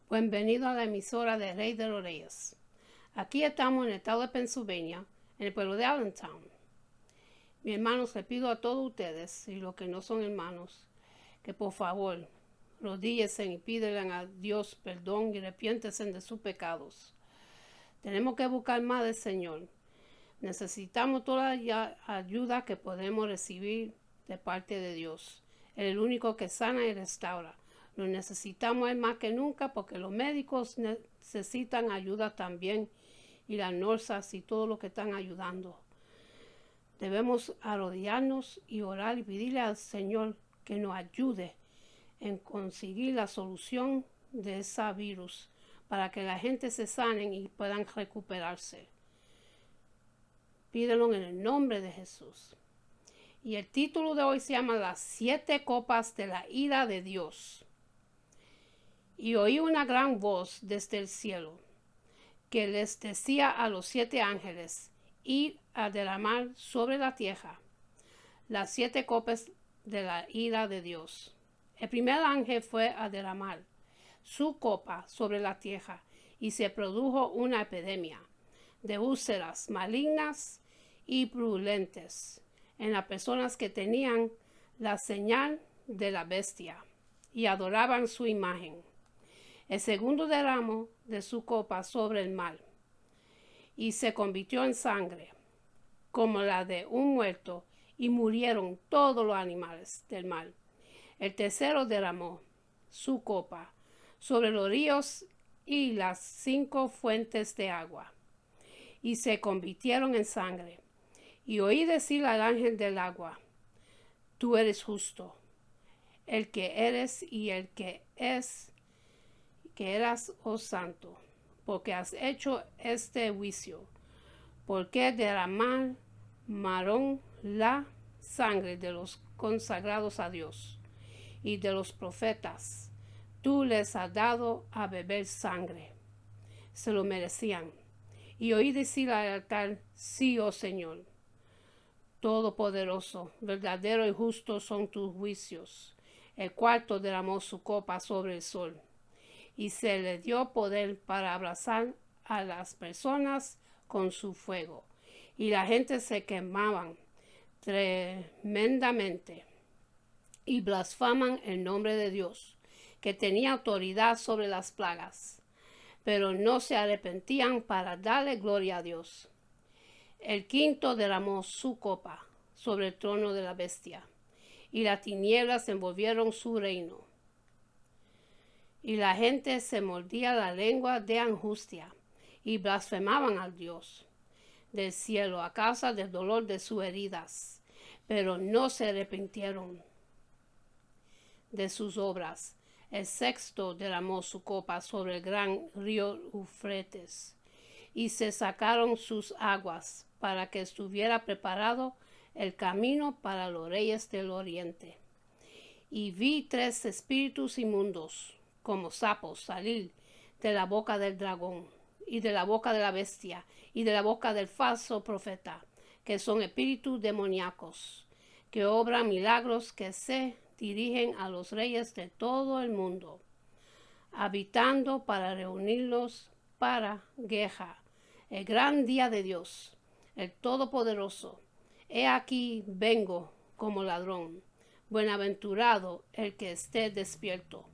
Bienvenido a la emisora de Rey de los Reyes. Aquí estamos en el estado de Pennsylvania, en el pueblo de Allentown. Mis hermanos, les pido a todos ustedes, y los que no son hermanos, que por favor rodíllense y pídanle a Dios perdón y arrepiéntense de sus pecados. Tenemos que buscar más del Señor. Necesitamos toda la ayuda que podemos recibir de parte de Dios. Él es el único que sana y restaura. Lo necesitamos más que nunca porque los médicos necesitan ayuda también y las nurses y todo lo que están ayudando. Debemos arrodillarnos y orar y pedirle al Señor que nos ayude en conseguir la solución de ese virus para que la gente se sane y puedan recuperarse. Pídelo en el nombre de Jesús. Y el título de hoy se llama Las 7 copas de la ira de Dios. Y oí una gran voz desde el cielo, que les decía a los 7 ángeles, id a derramar sobre la tierra las 7 copas de la ira de Dios. El primer ángel fue a derramar su copa sobre la tierra, y se produjo una epidemia de úlceras malignas y purulentes en las personas que tenían la señal de la bestia y adoraban su imagen. El segundo derramó de su copa sobre el mar, y se convirtió en sangre, como la de un muerto, y murieron todos los animales del mar. El tercero derramó su copa sobre los ríos y las 5 fuentes de agua, y se convirtieron en sangre. Y oí decir al ángel del agua, tú eres justo, el que eres y el que es, que eras, oh santo, porque has hecho este juicio, porque derramaron la sangre de los consagrados a Dios y de los profetas. Tú les has dado a beber sangre. Se lo merecían. Y oí decir al altar, sí, oh Señor, todopoderoso, verdadero y justo son tus juicios. El cuarto derramó su copa sobre el sol, y se le dio poder para abrazar a las personas con su fuego. Y la gente se quemaban tremendamente y blasfaman el nombre de Dios, que tenía autoridad sobre las plagas, pero no se arrepentían para darle gloria a Dios. El quinto derramó su copa sobre el trono de la bestia, y las tinieblas envolvieron su reino. Y la gente se mordía la lengua de angustia, y blasfemaban al Dios del cielo a causa del dolor de sus heridas, pero no se arrepintieron de sus obras. El sexto derramó su copa sobre el gran río Eufrates, y se sacaron sus aguas para que estuviera preparado el camino para los reyes del oriente. Y vi 3 espíritus inmundos, como sapos, salir de la boca del dragón, y de la boca de la bestia, y de la boca del falso profeta, que son espíritus demoníacos, que obran milagros, que se dirigen a los reyes de todo el mundo, habitando para reunirlos para guerra, el gran día de Dios, el Todopoderoso. He aquí vengo como ladrón. Buenaventurado el que esté despierto,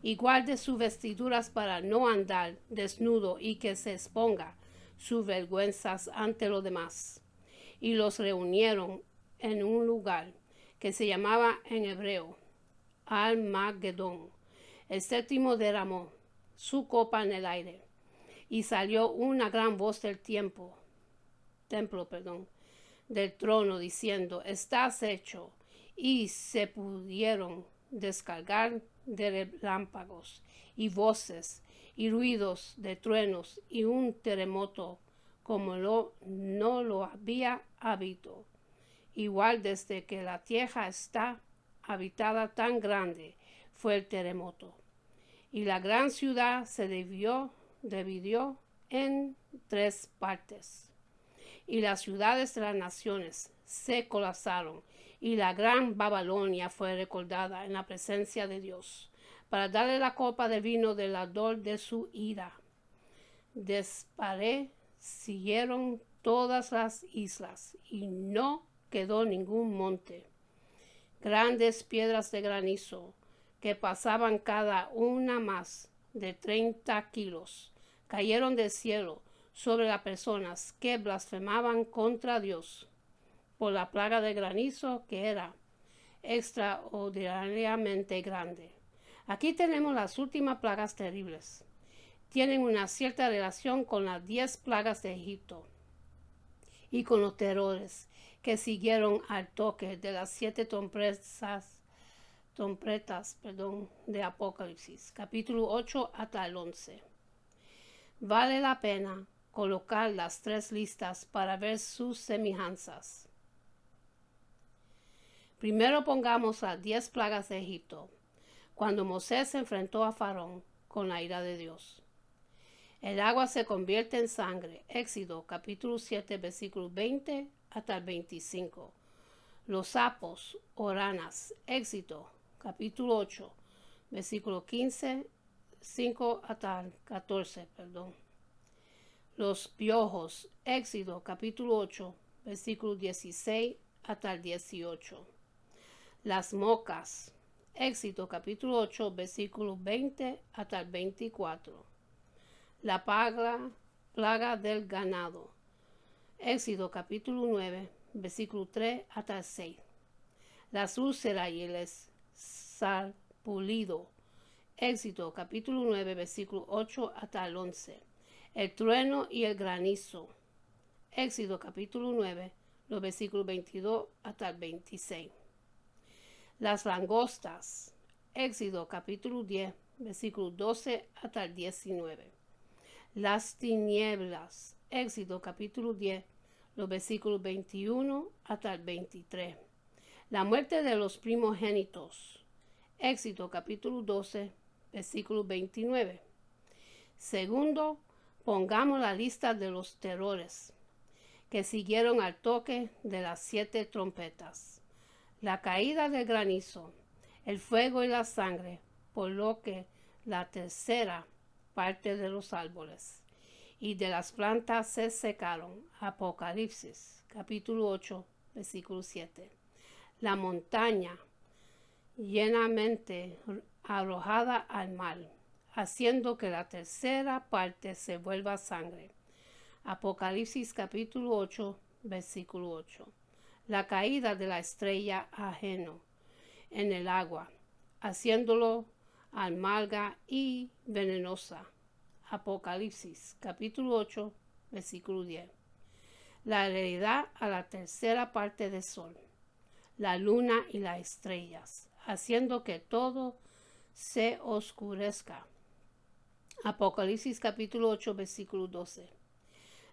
y guarde sus vestiduras para no andar desnudo, y que se exponga sus vergüenzas ante los demás. Y los reunieron en un lugar que se llamaba en hebreo Al-Magedón. El séptimo derramó su copa en el aire, y salió una gran voz del templo, del trono, diciendo, estás hecho. Y se pudieron descargar de relámpagos y voces y ruidos de truenos y un terremoto como no lo había habido. Igual desde que la tierra está habitada tan grande fue el terremoto. Y la gran ciudad se dividió en 3 partes. Y las ciudades de las naciones se colapsaron, y la gran Babilonia fue recordada en la presencia de Dios para darle la copa de vino del ardor de su ira. Desaparecieron todas las islas y no quedó ningún monte. Grandes piedras de granizo que pasaban cada una más de 30 kilos cayeron del cielo sobre las personas que blasfemaban contra Dios por la plaga de granizo, que era extraordinariamente grande. Aquí tenemos las últimas plagas terribles. Tienen una cierta relación con las 10 plagas de Egipto y con los terrores que siguieron al toque de las 7 trompetas de Apocalipsis, capítulo 8 hasta el 11. Vale la pena colocar las 3 listas para ver sus semejanzas. Primero pongamos las 10 plagas de Egipto, cuando Moisés se enfrentó a Faraón con la ira de Dios. El agua se convierte en sangre. Éxodo capítulo 7, versículo 20 hasta el 25. Los sapos o ranas. Éxodo capítulo 8, versículo 15, 5 hasta el 14. Los piojos. Éxodo capítulo 8, versículo 16 hasta el 18. Las moscas. Éxodo capítulo 8, versículo 20 hasta el 24. La plaga del ganado. Éxodo capítulo 9, versículo 3 hasta el 6. Las úlceras y el sarpullido. Éxodo capítulo 9, versículo 8 hasta el 11. El trueno y el granizo. Éxodo capítulo 9, los versículos 22 hasta el 26. Las langostas. Éxodo capítulo 10, versículo 12 hasta el 19. Las tinieblas. Éxodo capítulo 10, los versículos 21 hasta el 23. La muerte de los primogénitos. Éxodo capítulo 12, versículo 29. Segundo, pongamos la lista de los terrores que siguieron al toque de las 7 trompetas. La caída del granizo, el fuego y la sangre, por lo que la tercera parte de los árboles y de las plantas se secaron. Apocalipsis capítulo 8, versículo 7. La montaña llenamente arrojada al mar, haciendo que la tercera parte se vuelva sangre. Apocalipsis capítulo 8, versículo 8. La caída de la estrella ajeno en el agua, haciéndolo amarga y venenosa. Apocalipsis capítulo 8, versículo 10. La heredad a la tercera parte del sol, la luna y las estrellas, haciendo que todo se oscurezca. Apocalipsis capítulo 8, versículo 12.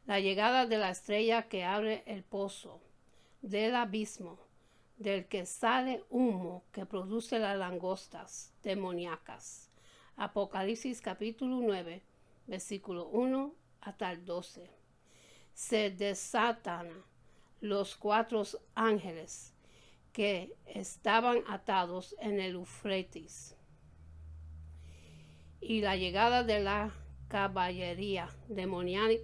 La llegada de la estrella que abre el pozo del abismo, del que sale humo que produce las langostas demoníacas. Apocalipsis capítulo 9, versículo 1 hasta el 12. Se desatan los 4 ángeles que estaban atados en el Eufrates. Y la llegada de la caballería demoníaca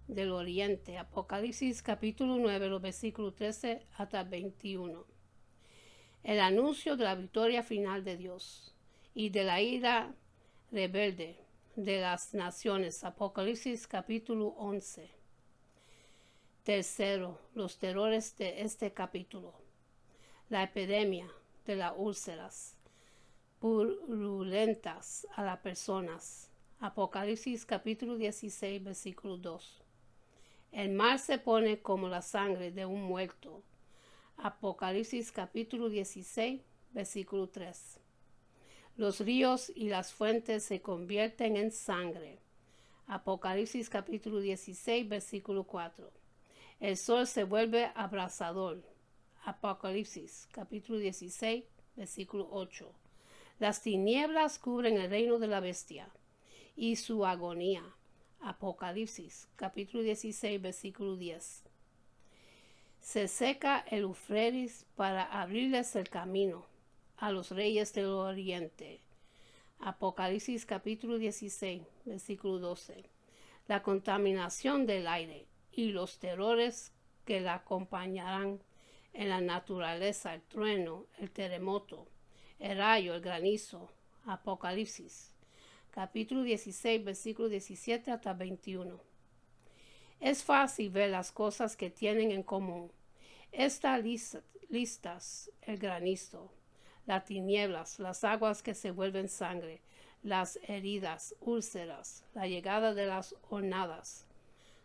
del oriente. Apocalipsis capítulo 9, los versículos 13 hasta 21. El anuncio de la victoria final de Dios y de la ira rebelde de las naciones. Apocalipsis capítulo 11. Tercero, los terrores de este capítulo. La epidemia de las úlceras purulentas a las personas. Apocalipsis capítulo 16, versículo 2. El mar se pone como la sangre de un muerto. Apocalipsis capítulo 16, versículo 3. Los ríos y las fuentes se convierten en sangre. Apocalipsis capítulo 16, versículo 4. El sol se vuelve abrasador. Apocalipsis capítulo 16, versículo 8. Las tinieblas cubren el reino de la bestia y su agonía. Apocalipsis capítulo 16, versículo 10. Se seca el Eufrates para abrirles el camino. a los reyes del oriente. Apocalipsis capítulo 16, versículo 12. La contaminación del aire y los terrores que la acompañarán en la naturaleza, el trueno, el terremoto, el rayo, el granizo. Apocalipsis capítulo 16, versículo 17 hasta 21. Es fácil ver las cosas que tienen en común. Estas listas, el granizo, las tinieblas, las aguas que se vuelven sangre, las heridas, úlceras, la llegada de las hornadas,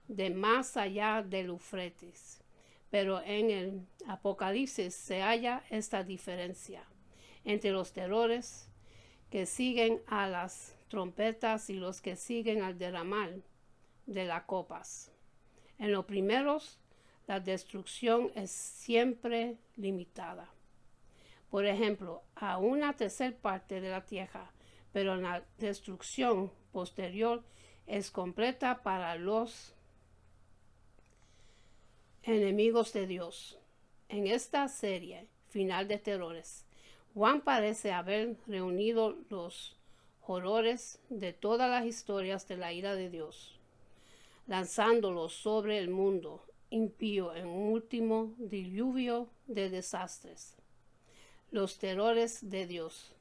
de más allá del Eufrates. Pero en el Apocalipsis se halla esta diferencia entre los terrores que siguen a las trompetas y los que siguen al derramar de las copas. En los primeros, la destrucción es siempre limitada. Por ejemplo, a una tercera parte de la tierra, pero la destrucción posterior es completa para los enemigos de Dios. En esta serie final de terrores, Juan parece haber reunido los horrores de todas las historias de la ira de Dios, lanzándolos sobre el mundo impío en un último diluvio de desastres. Los terrores de Dios.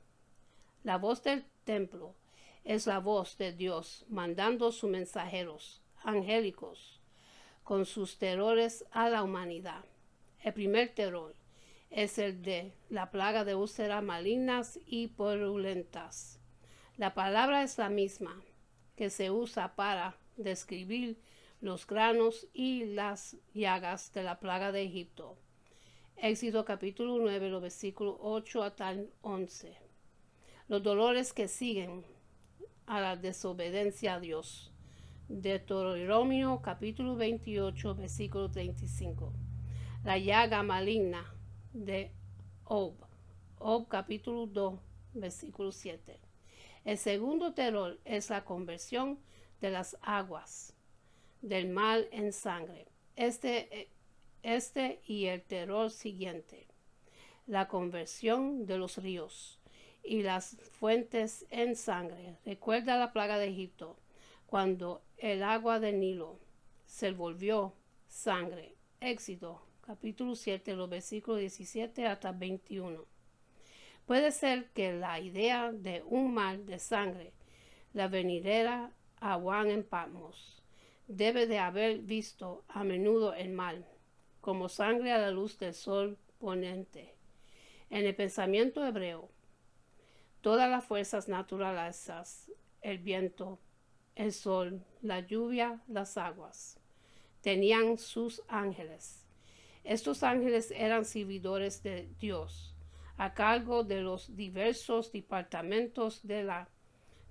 La voz del templo es la voz de Dios mandando sus mensajeros angélicos con sus terrores a la humanidad. El primer terror es el de la plaga de úlceras malignas y purulentas. La palabra es la misma que se usa para describir los granos y las llagas de la plaga de Egipto. Éxodo capítulo 9, los versículos 8 hasta el 11. Los dolores que siguen a la desobediencia a Dios. Deuteronomio capítulo 28, versículo 35. La llaga maligna de Ob. Ob capítulo 2, versículo 7. El segundo terror es la conversión de las aguas del mal en sangre. Este y el terror siguiente, la conversión de los ríos y las fuentes en sangre. Recuerda la plaga de Egipto, cuando el agua del Nilo se volvió sangre. Éxodo capítulo 7, los versículos 17 hasta 21. Puede ser que la idea de un mal de sangre, la venidera a Juan en Patmos, debe de haber visto a menudo el mal como sangre a la luz del sol poniente. En el pensamiento hebreo, todas las fuerzas naturales, el viento, el sol, la lluvia, las aguas, tenían sus ángeles. Estos ángeles eran servidores de Dios, a cargo de los diversos departamentos de la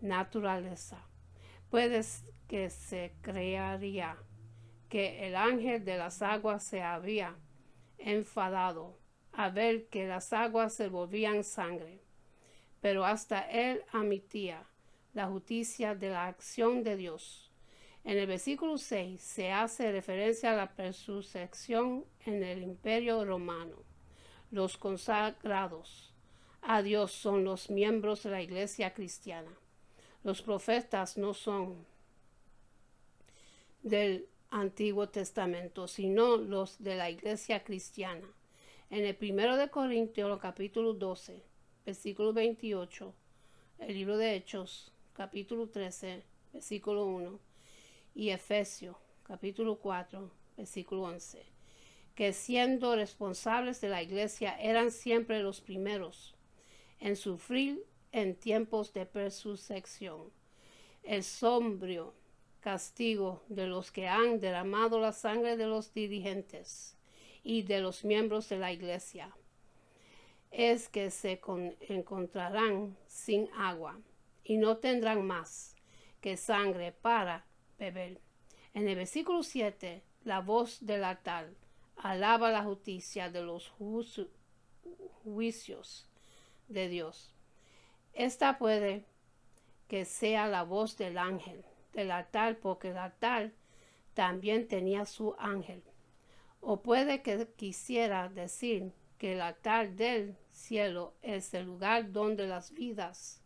naturaleza. Puede que se crearía que el ángel de las aguas se había enfadado a ver que las aguas se volvían sangre, pero hasta él admitía la justicia de la acción de Dios. En el versículo 6 se hace referencia a la persecución en el Imperio Romano. Los consagrados a Dios son los miembros de la Iglesia cristiana. Los profetas no son del Antiguo Testamento, sino los de la Iglesia cristiana. En el 1 de Corintios, capítulo 12, versículo 28, el libro de Hechos, capítulo 13, versículo 1, y Efesios, capítulo 4, versículo 11, que siendo responsables de la Iglesia eran siempre los primeros en sufrir en tiempos de persecución el sombrío castigo de los que han derramado la sangre de los dirigentes y de los miembros de la Iglesia es que se encontrarán sin agua y no tendrán más que sangre para beber. En el versículo 7, la voz del altar alaba la justicia de los juicios de Dios. Esta puede que sea la voz del ángel del altar, porque el altar también tenía su ángel. O puede que quisiera decir que el altar del cielo es el lugar donde las vidas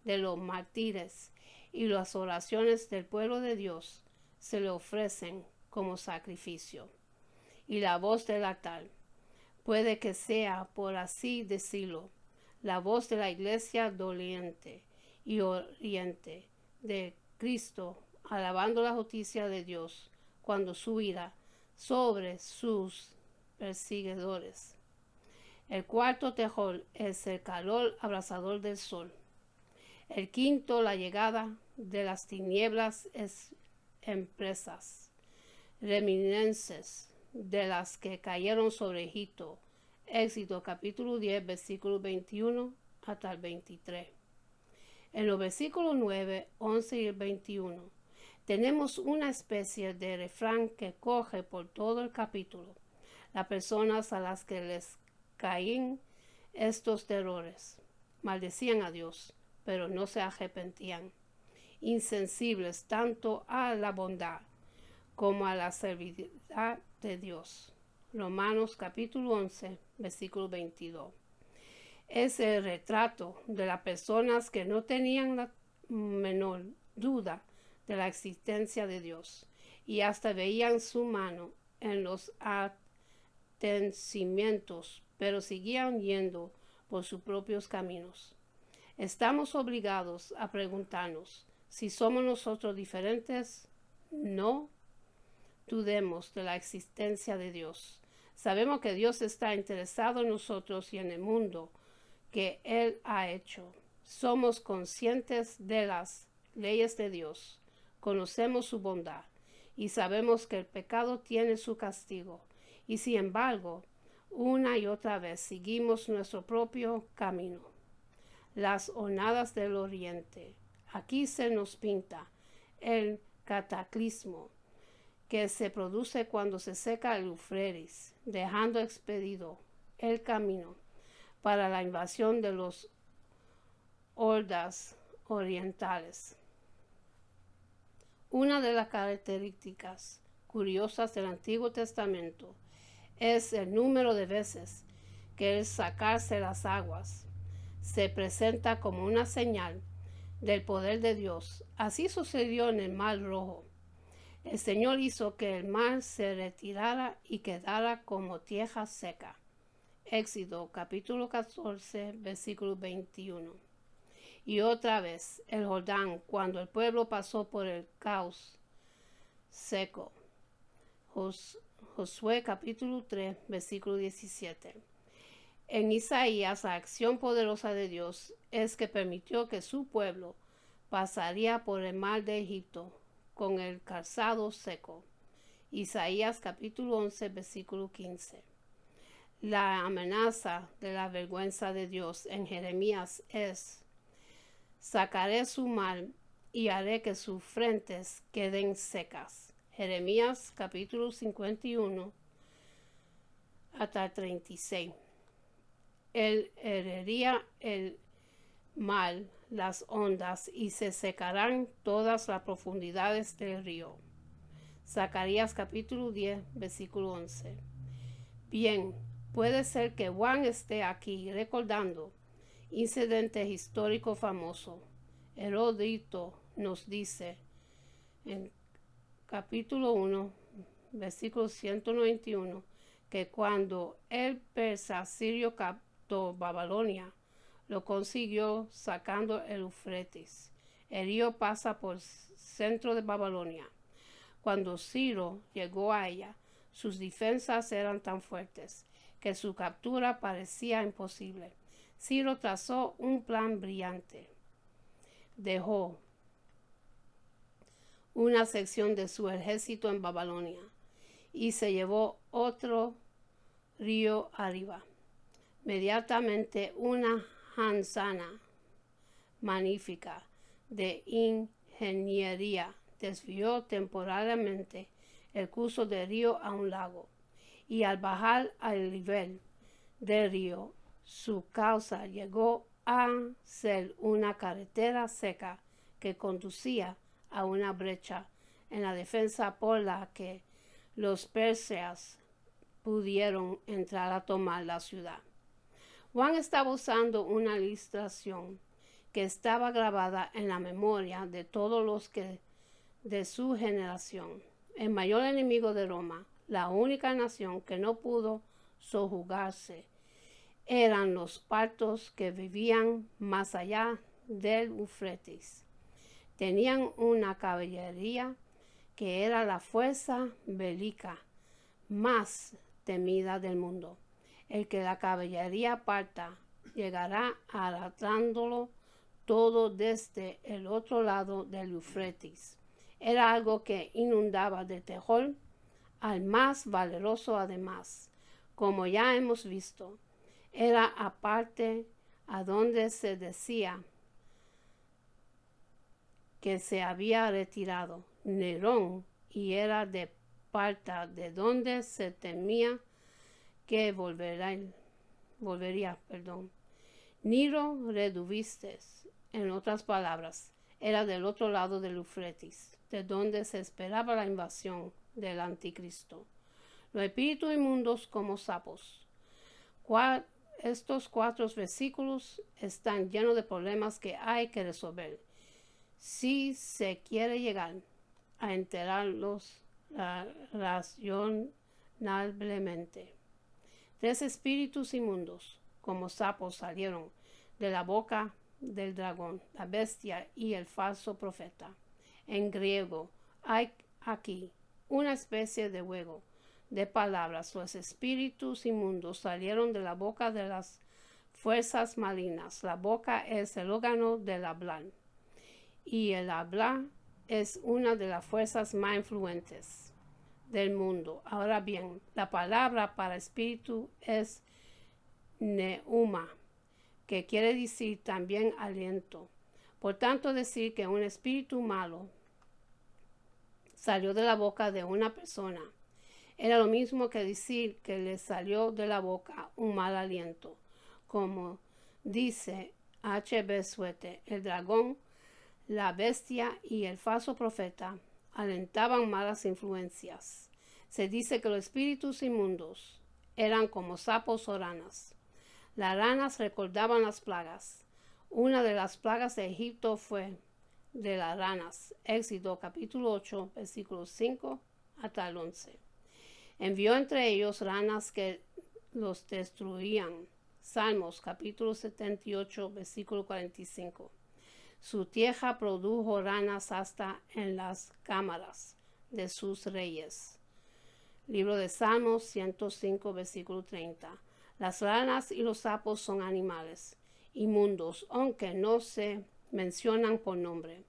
de los mártires y las oraciones del pueblo de Dios se le ofrecen como sacrificio. Y la voz del altar puede que sea, por así decirlo, la voz de la iglesia doliente y oriente de Cristo, alabando la justicia de Dios cuando su ira sobre sus perseguidores. El cuarto tejol es el calor abrasador del sol. El quinto, la llegada de las tinieblas empresas, reminiscencias de las que cayeron sobre Egipto. Éxodo capítulo 10, versículo 21 hasta el 23. En los versículos 9, 11 y 21 tenemos una especie de refrán que coge por todo el capítulo. Las personas a las que les caían estos terrores maldecían a Dios, pero no se arrepentían, insensibles tanto a la bondad como a la servilidad de Dios. Romanos capítulo 11, versículo 22. Es el retrato de las personas que no tenían la menor duda de la existencia de Dios y hasta veían su mano en los acontecimientos, pero seguían yendo por sus propios caminos. Estamos obligados a preguntarnos si somos nosotros diferentes. No dudemos de la existencia de Dios. Sabemos que Dios está interesado en nosotros y en el mundo que Él ha hecho. Somos conscientes de las leyes de Dios, conocemos su bondad y sabemos que el pecado tiene su castigo. Y sin embargo, una y otra vez seguimos nuestro propio camino. Las onadas del oriente. Aquí se nos pinta el cataclismo que se produce cuando se seca el Éufrates, dejando expedido el camino para la invasión de los hordas orientales. Una de las características curiosas del Antiguo Testamento es el número de veces que el sacarse las aguas se presenta como una señal del poder de Dios. Así sucedió en el Mar Rojo. El Señor hizo que el mar se retirara y quedara como tierra seca. Éxodo capítulo 14, versículo 21. Y otra vez el Jordán, cuando el pueblo pasó por el caos seco. Josué capítulo 3, versículo 17. En Isaías, la acción poderosa de Dios es que permitió que su pueblo pasaría por el mar de Egipto con el calzado seco. Isaías capítulo 11, versículo 15. La amenaza de la vergüenza de Dios en Jeremías es: sacaré su mal y haré que sus frentes queden secas. Jeremías capítulo 51 hasta 36. Él herería el mal, las ondas, y se secarán todas las profundidades del río. Zacarías capítulo 10, versículo 11. Bien, puede ser que Juan esté aquí recordando incidentes históricos famosos. Heródoto nos dice en capítulo 1, versículo 191, que cuando el persa sirio captó Babilonia, lo consiguió sacando el Éufrates. El río pasa por el centro de Babilonia. Cuando Ciro llegó a ella, sus defensas eran tan fuertes que su captura parecía imposible. Ciro trazó un plan brillante. Dejó una sección de su ejército en Babilonia y se llevó otro río arriba. Inmediatamente una manzana magnífica de ingeniería desvió temporalmente el curso del río a un lago, y al bajar al nivel del río, su causa llegó a ser una carretera seca que conducía a una brecha en la defensa por la que los persas pudieron entrar a tomar la ciudad. Juan estaba usando una ilustración que estaba grabada en la memoria de todos los que de su generación. El mayor enemigo de Roma, la única nación que no pudo sojuzgarse, eran los partos que vivían más allá del Éufrates. Tenían una caballería que era la fuerza bélica más temida del mundo. El que la caballería parta llegará arrastrándolo todo desde el otro lado del Éufrates. Era algo que inundaba de terror al más valeroso además. Como ya hemos visto, era aparte a donde se decía que se había retirado Nerón y era de Parta, de donde se temía que volvería. Niro Reduvistes, en otras palabras, era del otro lado del Éufrates, de donde se esperaba la invasión del anticristo. Los espíritus inmundos como sapos. Estos 4 versículos están llenos de problemas que hay que resolver si se quiere llegar a enterarlos razonablemente. 3 espíritus inmundos como sapos salieron de la boca del dragón, la bestia y el falso profeta. En griego hay aquí una especie de juego de palabras. Los espíritus inmundos salieron de la boca de las fuerzas malignas. La boca es el órgano del hablar y el hablar es una de las fuerzas más influentes del mundo. Ahora bien, la palabra para espíritu es neuma, que quiere decir también aliento. Por tanto, decir que un espíritu malo salió de la boca de una persona era lo mismo que decir que le salió de la boca un mal aliento. Como dice H.B. Suete, el dragón, la bestia y el falso profeta alentaban malas influencias. Se dice que los espíritus inmundos eran como sapos o ranas. Las ranas recordaban las plagas. Una de las plagas de Egipto fue de las ranas. Éxodo capítulo 8, versículos 5 hasta el 11. Envió entre ellos ranas que los destruían. Salmos capítulo 78, versículo 45. Su tierra produjo ranas hasta en las cámaras de sus reyes. Libro de Salmos 105, versículo 30. Las ranas y los sapos son animales inmundos, aunque no se mencionan por nombre.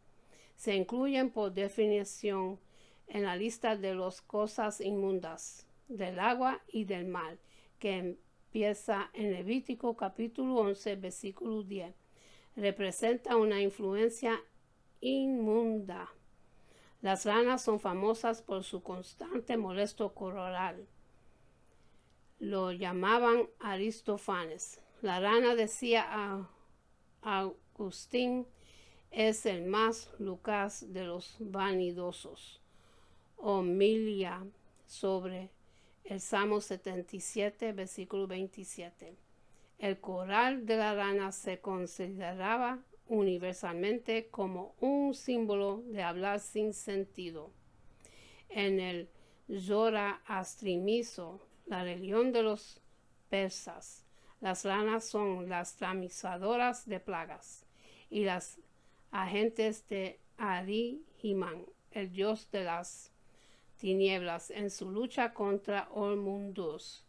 Se incluyen por definición en la lista de las cosas inmundas del agua y del mar, que empieza en Levítico capítulo 11, versículo 10. Representa una influencia inmunda. Las ranas son famosas por su constante molesto corporal. Lo llamaban Aristófanes. La rana, decía a Agustín, es el más lucaz de los vanidosos. Homilia sobre el Salmo 77, versículo 27. El coral de la rana se consideraba universalmente como un símbolo de hablar sin sentido. En el zoroastrismo, la religión de los persas, las ranas son las transmisadoras de plagas y las agentes de Ahriman, el dios de las tinieblas, en su lucha contra Hormuzd,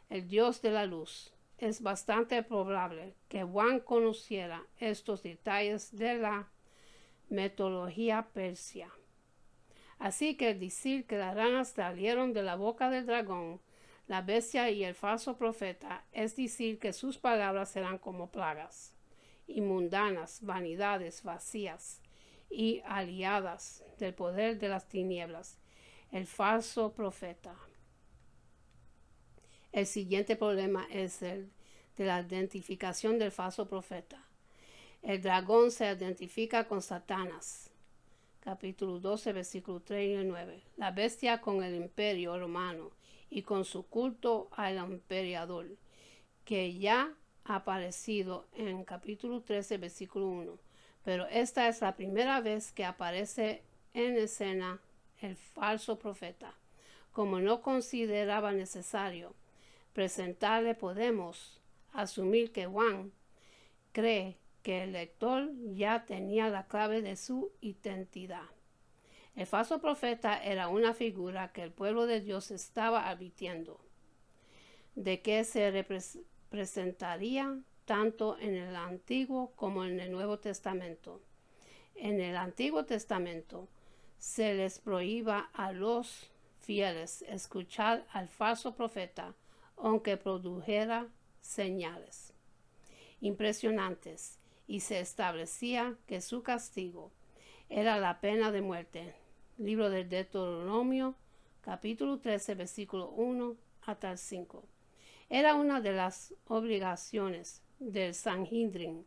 el dios de la luz. Es bastante probable que Juan conociera estos detalles de la mitología persia. Así que decir que las ranas salieron de la boca del dragón, la bestia y el falso profeta, es decir que sus palabras eran como plagas, inmundanas, vanidades vacías y aliadas del poder de las tinieblas, el falso profeta. El siguiente problema es el de la identificación del falso profeta. El dragón se identifica con Satanás, capítulo 12, versículo 3 y 9. La bestia con el imperio romano y con su culto al emperador, que ya aparecido en capítulo 13, versículo 1, pero esta es la primera vez que aparece en escena el falso profeta. Como no consideraba necesario presentarle, podemos asumir que Juan cree que el lector ya tenía la clave de su identidad. El falso profeta era una figura que el pueblo de Dios estaba advirtiendo de que se presentaría tanto en el Antiguo como en el Nuevo Testamento. En el Antiguo Testamento se les prohíba a los fieles escuchar al falso profeta, aunque produjera señales impresionantes, y se establecía que su castigo era la pena de muerte. Libro del Deuteronomio, capítulo 13, versículo 1 hasta el 5. Era una de las obligaciones del Sanhedrin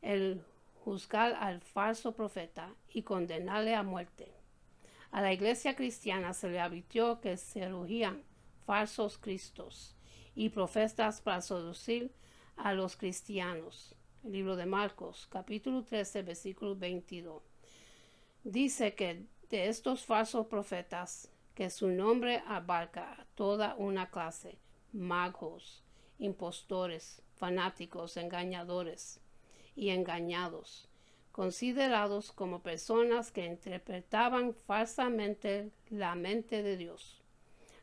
el juzgar al falso profeta y condenarle a muerte. A la iglesia cristiana se le advirtió que se erigían falsos cristos y profetas para seducir a los cristianos. El libro de Marcos, capítulo 13, versículo 22. Dice que de estos falsos profetas, que su nombre abarca a toda una clase: magos, impostores, fanáticos, engañadores y engañados, considerados como personas que interpretaban falsamente la mente de Dios.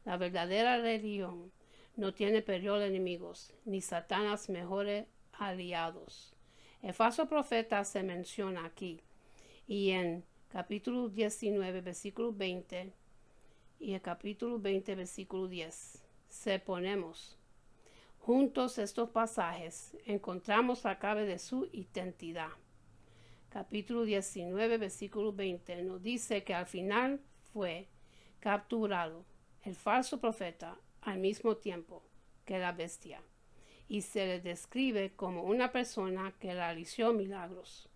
La verdadera religión no tiene peor enemigos, ni Satanás mejores aliados. El falso profeta se menciona aquí y en capítulo 19, versículo 20 y el capítulo 20, versículo 10. Si ponemos juntos estos pasajes, encontramos la clave de su identidad. Capítulo 19, versículo 20 nos dice que al final fue capturado el falso profeta al mismo tiempo que la bestia, y se le describe como una persona que realizó milagros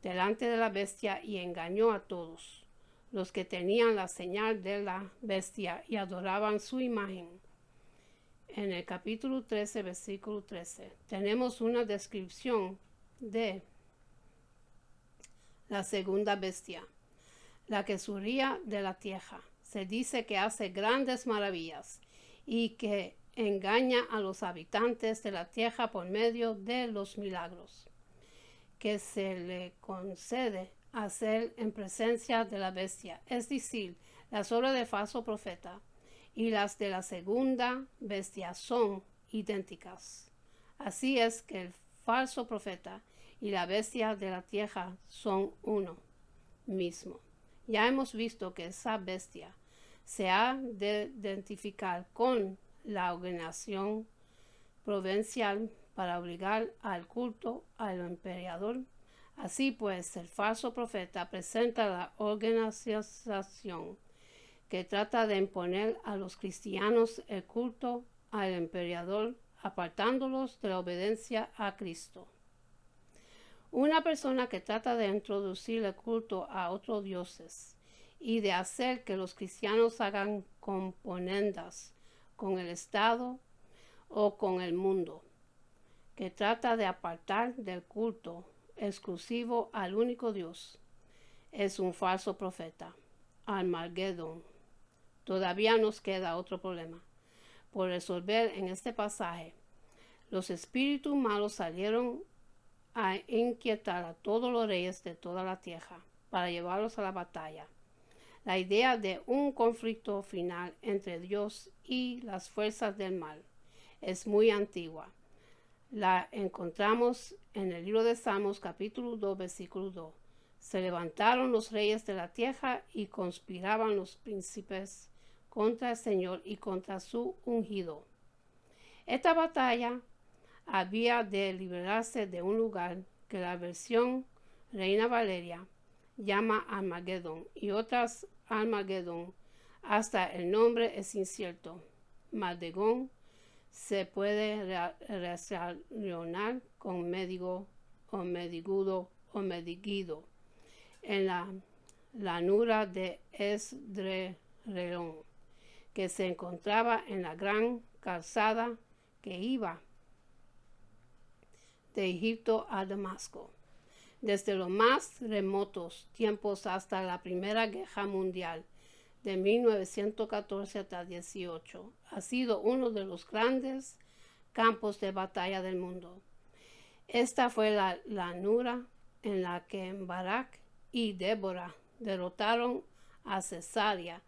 delante de la bestia y engañó a todos los que tenían la señal de la bestia y adoraban su imagen. En el capítulo 13, versículo 13, tenemos una descripción de la segunda bestia, la que surgía de la tierra. Se dice que hace grandes maravillas y que engaña a los habitantes de la tierra por medio de los milagros que se le concede hacer en presencia de la bestia, es decir, las obras del falso profeta y las de la segunda bestia son idénticas. Así es que el falso profeta y la bestia de la tierra son uno mismo. Ya hemos visto que esa bestia se ha de identificar con la organización provincial para obligar al culto al emperador. Así pues, el falso profeta presenta la organización que trata de imponer a los cristianos el culto al emperador, apartándolos de la obediencia a Cristo. Una persona que trata de introducir el culto a otros dioses y de hacer que los cristianos hagan componendas con el Estado o con el mundo, que trata de apartar del culto exclusivo al único Dios, es un falso profeta. Armagedón. Todavía nos queda otro problema por resolver en este pasaje. Los espíritus malos salieron a inquietar a todos los reyes de toda la tierra para llevarlos a la batalla. La idea de un conflicto final entre Dios y las fuerzas del mal es muy antigua. La encontramos en el libro de Salmos, capítulo 2, versículo 2. Se levantaron los reyes de la tierra y conspiraban los príncipes contra el Señor y contra su ungido. Esta batalla había de librarse de un lugar que la versión Reina Valeria llama Armagedón y otras Armagedón. Hasta el nombre es incierto. Mardegón se puede relacionar con Medigo o Medigudo o Mediguido en la llanura de Esdrelón, que se encontraba en la gran calzada que iba de Egipto a Damasco. Desde los más remotos tiempos hasta la Primera Guerra Mundial de 1914 hasta 18, ha sido uno de los grandes campos de batalla del mundo. Esta fue la llanura en la que Barak y Débora derrotaron a Cesarea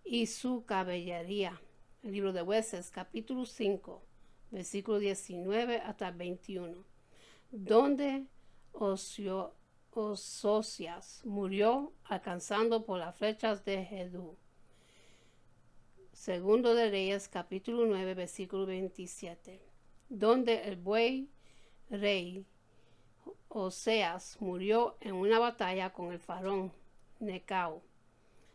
y su caballería. El libro de Jueces, capítulo 5, versículo 19 hasta 21, donde Ososias murió alcanzando por las flechas de Jedú. Segundo de Reyes, capítulo 9, versículo 27, donde el buey rey Oseas murió en una batalla con el faraón Necao.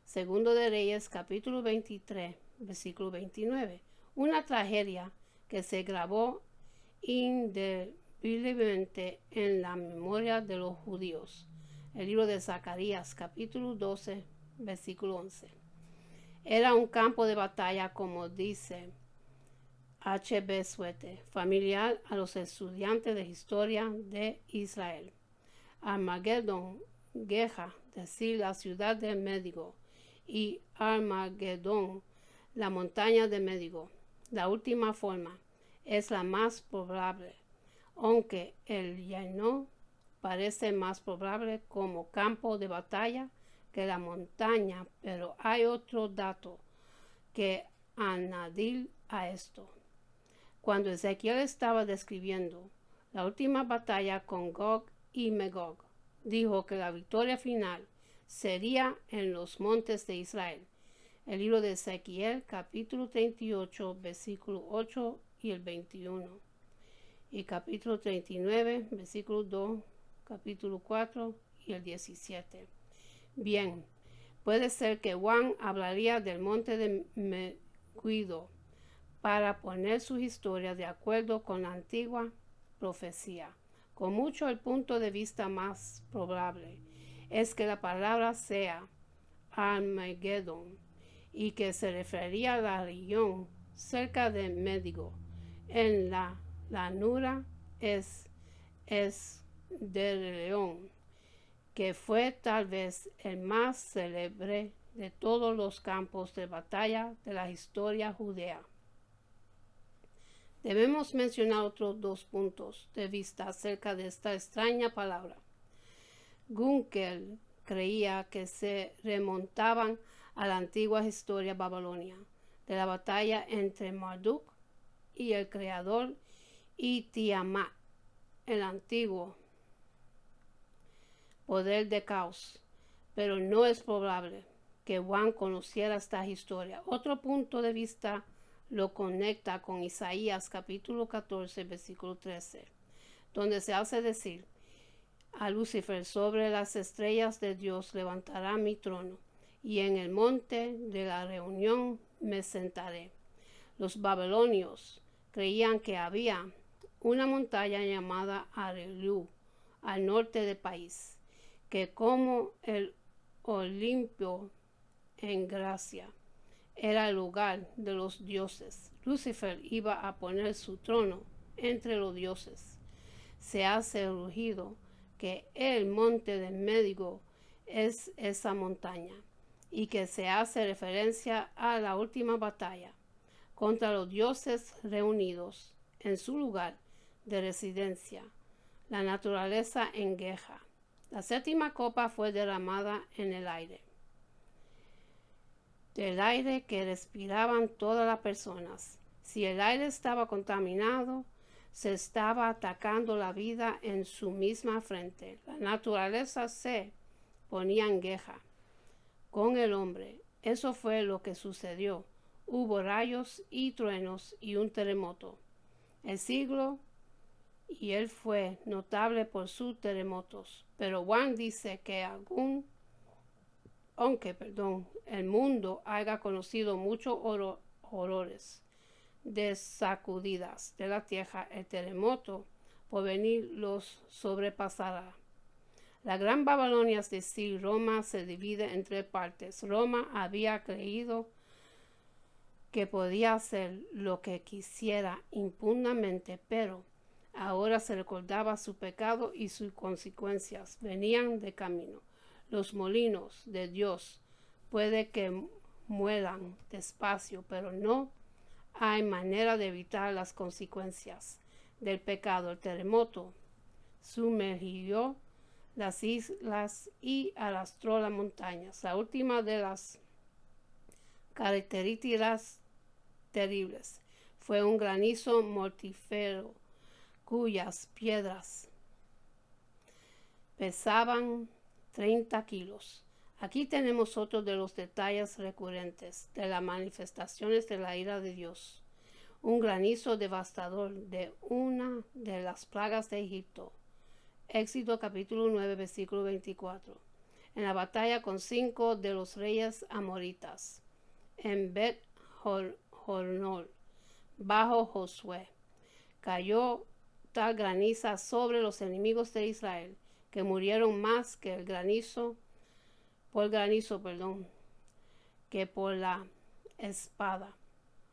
Segundo de Reyes, capítulo 23, versículo 29. Una tragedia que se grabó indeliblemente en la memoria de los judíos. El libro de Zacarías, capítulo 12, versículo 11. Era un campo de batalla, como dice H.B. Suete, familiar a los estudiantes de historia de Israel. Armagedón, guerra, decir la ciudad de Medigo, y Armagedón, la montaña de Medigo. La última forma es la más probable, aunque el llano parece más probable como campo de batalla que la montaña, pero hay otro dato que añadir a esto. Cuando Ezequiel estaba describiendo la última batalla con Gog y Magog, dijo que la victoria final sería en los montes de Israel. El libro de Ezequiel, capítulo 38, versículo 8 y el 21. Y capítulo 39, versículo 2, capítulo 4 y el 17. Bien, puede ser que Juan hablaría del monte de Megiddo para poner su historia de acuerdo con la antigua profecía. Con mucho el punto de vista más probable es que la palabra sea Armagedón y que se refería a la región cerca de Medigo en la llanura es de León, que fue tal vez el más célebre de todos los campos de batalla de la historia judía. Debemos mencionar otros dos puntos de vista acerca de esta extraña palabra. Gunkel creía que se remontaban a la antigua historia babilonia, de la batalla entre Marduk y el creador y Tiamat, el antiguo poder de caos, pero no es probable que Juan conociera esta historia. Otro punto de vista lo conecta con Isaías capítulo 14, versículo 13, donde se hace decir a Lucifer: sobre las estrellas de Dios levantará mi trono, y en el monte de la reunión me sentaré. Los babilonios creían que había una montaña llamada Arelú al norte del país, que como el Olimpio en Grecia era el lugar de los dioses. Lucifer iba a poner su trono entre los dioses. Se hace rugido que el monte de Medigo es esa montaña y que se hace referencia a la última batalla contra los dioses reunidos en su lugar de residencia, la naturaleza en guerra. La séptima copa fue derramada en el aire, del aire que respiraban todas las personas. Si el aire estaba contaminado, se estaba atacando la vida en su misma frente. La naturaleza se ponía en guerra con el hombre. Eso fue lo que sucedió. Hubo rayos y truenos y un terremoto. El siglo y él fue notable por sus terremotos. Pero Juan dice que aunque el mundo haya conocido muchos horrores de sacudidas de la tierra, el terremoto por venir los sobrepasará. La Gran Babilonia, es decir, Roma, se divide en tres partes. Roma había creído que podía hacer lo que quisiera impunamente, pero Ahora se recordaba su pecado y sus consecuencias. Venían de camino. Los molinos de Dios puede que mueran despacio, pero no hay manera de evitar las consecuencias del pecado. El terremoto sumergió las islas y arrastró las montañas. La última de las características terribles fue un granizo mortífero cuyas piedras pesaban 30 kilos. Aquí tenemos otro de los detalles recurrentes de las manifestaciones de la ira de Dios. Un granizo devastador de una de las plagas de Egipto. Éxodo capítulo 9, versículo 24. En la batalla con 5 de los reyes amoritas, en Bet Hornol, bajo Josué, cayó tal graniza sobre los enemigos de Israel, que murieron más que que por la espada.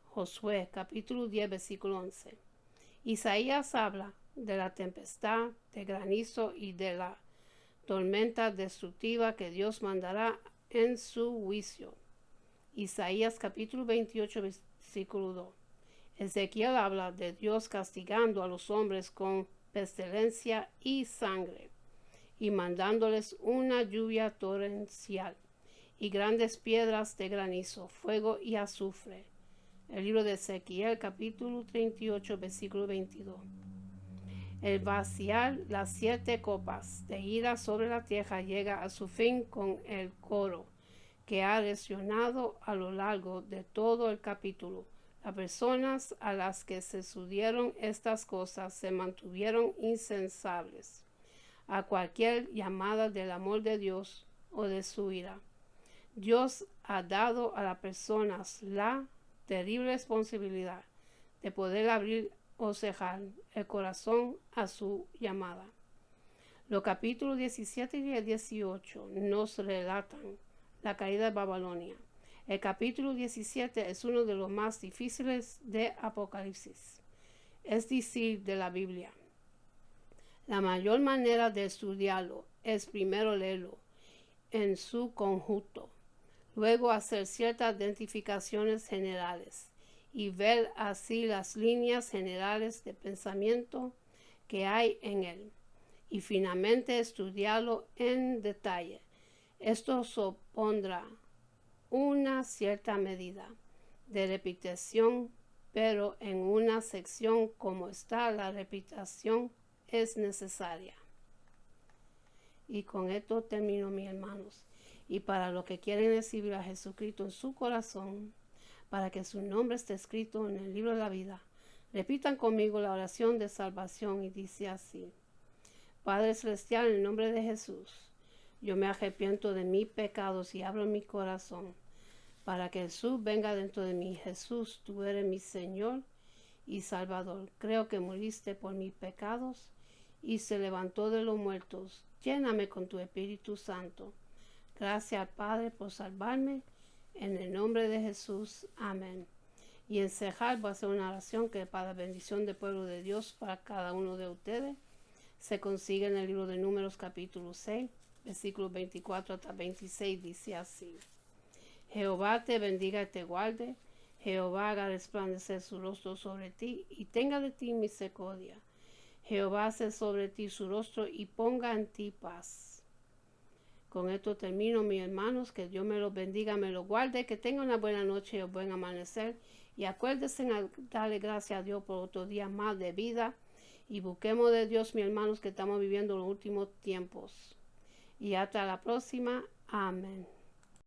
Josué capítulo 10 versículo 11. Isaías habla de la tempestad, de granizo y de la tormenta destructiva que Dios mandará en su juicio. Isaías capítulo 28 versículo 2. Ezequiel habla de Dios castigando a los hombres con pestilencia y sangre, y mandándoles una lluvia torrencial, y grandes piedras de granizo, fuego y azufre. El libro de Ezequiel, capítulo 38, versículo 22. El vaciar las 7 copas de ira sobre la tierra llega a su fin con el coro que ha resonado a lo largo de todo el capítulo. Las personas a las que se sucedieron estas cosas se mantuvieron insensibles a cualquier llamada del amor de Dios o de su ira. Dios ha dado a las personas la terrible responsabilidad de poder abrir o cerrar el corazón a su llamada. Los capítulos 17 y 18 nos relatan la caída de Babilonia. El capítulo 17 es uno de los más difíciles de Apocalipsis, es decir, de la Biblia. La mayor manera de estudiarlo es primero leerlo en su conjunto, luego hacer ciertas identificaciones generales y ver así las líneas generales de pensamiento que hay en él, y finalmente estudiarlo en detalle. Esto supondrá una cierta medida de repetición, pero en una sección como esta la repetición es necesaria. Y con esto termino, mis hermanos. Y para los que quieren recibir a Jesucristo en su corazón, para que su nombre esté escrito en el libro de la vida, repitan conmigo la oración de salvación y dice así: Padre Celestial, en el nombre de Jesús, yo me arrepiento de mis pecados y abro mi corazón para que Jesús venga dentro de mí. Jesús, tú eres mi Señor y Salvador. Creo que moriste por mis pecados y se levantó de los muertos. Lléname con tu Espíritu Santo. Gracias al Padre por salvarme. En el nombre de Jesús. Amén. Y en cerrar voy a hacer una oración que para bendición del pueblo de Dios para cada uno de ustedes. Se consigue en el libro de Números capítulo 6, versículos 24 hasta 26. Dice así: Jehová te bendiga y te guarde. Jehová haga resplandecer su rostro sobre ti y tenga de ti misericordia. Jehová hace sobre ti su rostro y ponga en ti paz. Con esto termino, mis hermanos. Que Dios me los bendiga, me los guarde, que tengan una buena noche y un buen amanecer. Y acuérdense en darle gracias a Dios por otro día más de vida. Y busquemos de Dios, mis hermanos, que estamos viviendo los últimos tiempos. Y hasta la próxima. Amén.